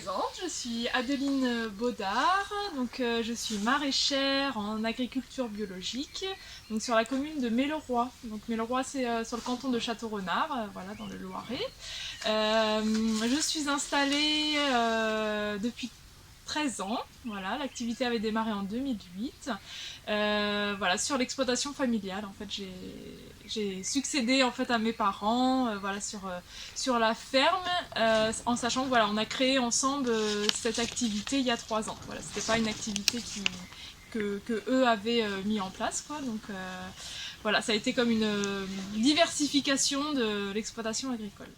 présente, je suis Adeline Baudard, je suis maraîchère en agriculture biologique, donc sur la commune de Melleroy. Donc Melleroy c'est sur le canton de Château-Renard, voilà, dans le Loiret. Je suis installée depuis 13 ans, voilà, l'activité avait démarré en 2008. Voilà, sur l'exploitation familiale, en fait, j'ai succédé en fait à mes parents, voilà, sur la ferme, en sachant que voilà, on a créé ensemble cette activité il y a 3 ans. Voilà, c'était pas une activité que eux avaient mis en place, quoi. Donc voilà, ça a été comme une diversification de l'exploitation agricole.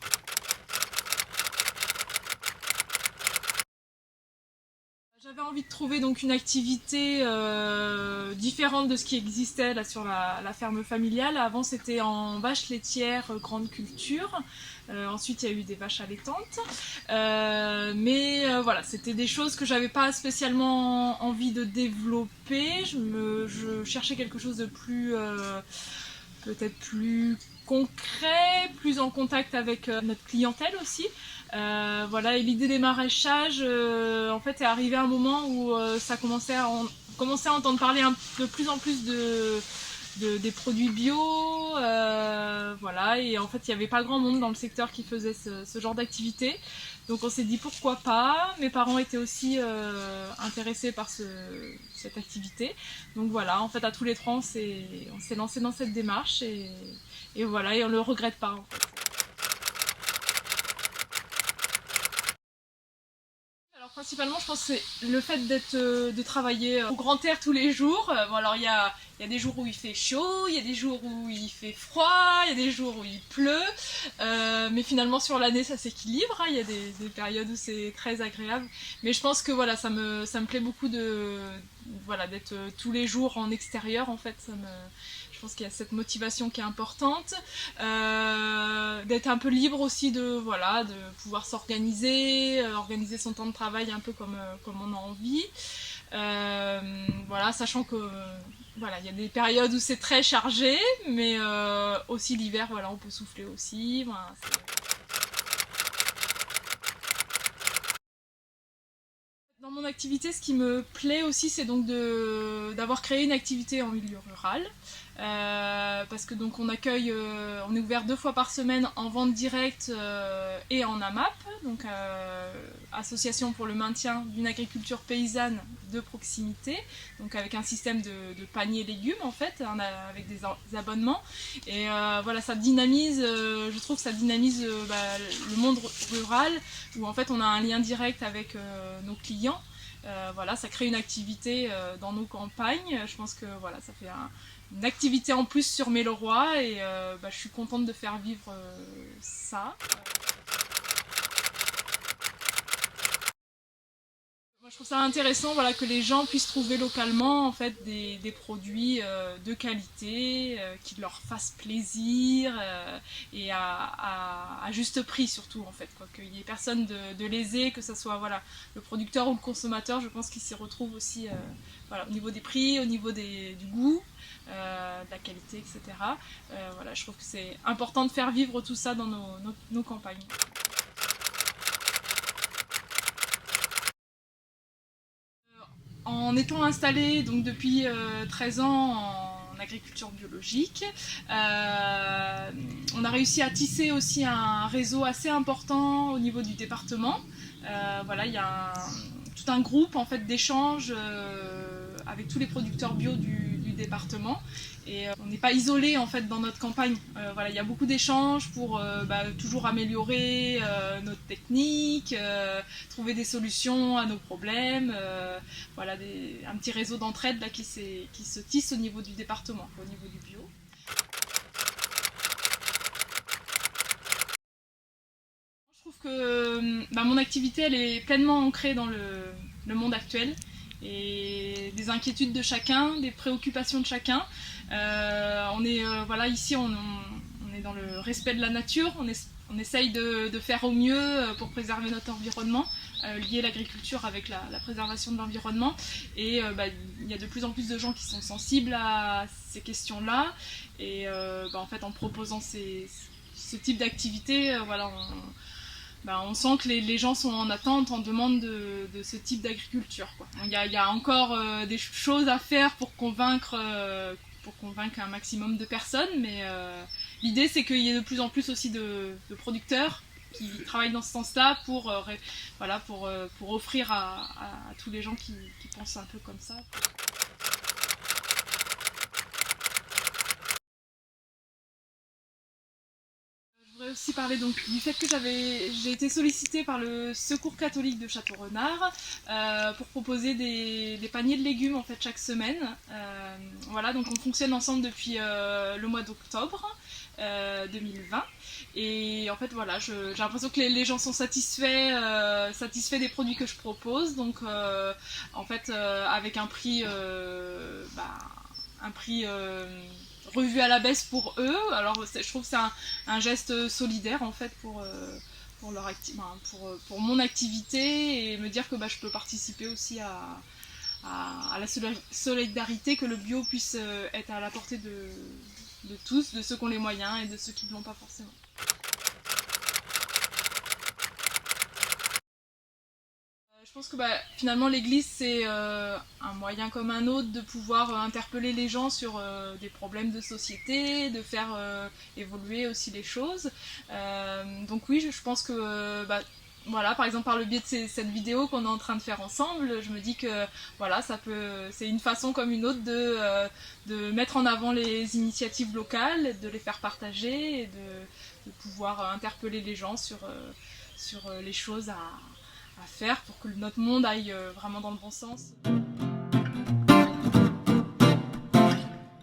J'avais envie de trouver donc une activité différente de ce qui existait là sur la ferme familiale. Avant c'était en vaches laitières, grande culture. Ensuite il y a eu des vaches allaitantes. Voilà, c'était des choses que j'avais pas spécialement envie de développer. Je cherchais quelque chose de plus peut-être plus concret, plus en contact avec notre clientèle aussi. Voilà, et l'idée des maraîchages, en fait, est arrivée à un moment où ça commençait à entendre parler de plus en plus des produits bio, voilà, et en fait, il n'y avait pas grand monde dans le secteur qui faisait ce genre d'activité. Donc on s'est dit pourquoi pas. Mes parents étaient aussi intéressés par cette activité. Donc voilà, en fait, à tous les trois, on s'est lancé dans cette démarche et voilà, et on ne le regrette pas, en fait. Alors principalement, je pense que c'est le fait de travailler au grand air tous les jours. Bon, alors il y a des jours où il fait chaud, il y a des jours où il fait froid, il y a des jours où il pleut, mais finalement sur l'année ça s'équilibre, hein. Il y a des périodes où c'est très agréable, mais je pense que voilà, ça me plaît beaucoup voilà, d'être tous les jours en extérieur, en fait. Je pense qu'il y a cette motivation qui est importante, d'être un peu libre aussi voilà, de pouvoir s'organiser, organiser son temps de travail un peu comme on a envie. Voilà, sachant que voilà, il y a des périodes où c'est très chargé, mais aussi l'hiver, voilà, on peut souffler aussi. Voilà, dans mon activité, ce qui me plaît aussi, c'est donc d'avoir créé une activité en milieu rural. Parce que donc on accueille, on est ouvert 2 fois par semaine en vente directe et en AMAP, donc association pour le maintien d'une agriculture paysanne de proximité, donc avec un système de panier légumes en fait, avec des abonnements. Et voilà, ça dynamise, je trouve que ça dynamise le monde rural, où en fait on a un lien direct avec nos clients. Voilà, ça crée une activité dans nos campagnes. Je pense que voilà, ça fait une activité en plus sur Melleroy et je suis contente de faire vivre ça. Moi, je trouve ça intéressant, voilà, que les gens puissent trouver localement en fait des produits de qualité, qui leur fassent plaisir et à juste prix surtout, en fait, quoi, qu'il n'y ait personne de lésé, que ce soit voilà, le producteur ou le consommateur. Je pense qu'ils s'y retrouvent aussi, voilà, au niveau des prix, au niveau du goût, de la qualité, etc. Voilà, je trouve que c'est important de faire vivre tout ça dans nos campagnes. En étant installée donc depuis 13 ans en agriculture biologique, on a réussi à tisser aussi un réseau assez important au niveau du département. Voilà, il y a tout un groupe en fait d'échanges avec tous les producteurs bio du département. Et on n'est pas isolé en fait dans notre campagne. Voilà, il y a beaucoup d'échanges pour toujours améliorer notre technique, trouver des solutions à nos problèmes. Voilà, un petit réseau d'entraide là qui se tisse au niveau du département, au niveau du bio. Je trouve que mon activité elle est pleinement ancrée dans le monde actuel et des inquiétudes de chacun, des préoccupations de chacun. Voilà, ici on est dans le respect de la nature, on essaye de faire au mieux pour préserver notre environnement, lier l'agriculture avec la préservation de l'environnement. Et il y a de plus en plus de gens qui sont sensibles à ces questions-là. Et en fait, en proposant ce type d'activité, voilà, on sent que les gens sont en attente, en demande de ce type d'agriculture, quoi. Il y a encore des choses à faire pour convaincre un maximum de personnes, mais l'idée c'est qu'il y ait de plus en plus aussi de producteurs qui travaillent dans ce sens-là pour offrir à tous les gens qui pensent un peu comme ça. Je voudrais aussi parler donc du fait que j'ai été sollicitée par le Secours catholique de Château-Renard pour proposer des paniers de légumes en fait chaque semaine. Voilà, donc on fonctionne ensemble depuis le mois d'octobre 2020 et en fait voilà, j'ai l'impression que les gens sont satisfaits des produits que je propose, donc en fait avec un prix revu à la baisse pour eux. Alors je trouve que c'est un geste solidaire en fait pour mon activité, et me dire que je peux participer aussi à la solidarité, que le bio puisse être à la portée de tous, de ceux qui ont les moyens et de ceux qui ne l'ont pas forcément. Je pense que finalement l'église c'est un moyen comme un autre de pouvoir interpeller les gens sur des problèmes de société, de faire évoluer aussi les choses. Donc oui, je pense que voilà, par exemple par le biais de cette vidéo qu'on est en train de faire ensemble, je me dis que voilà, c'est une façon comme une autre de mettre en avant les initiatives locales, de les faire partager et de pouvoir interpeller les gens sur les choses à faire pour que notre monde aille vraiment dans le bon sens.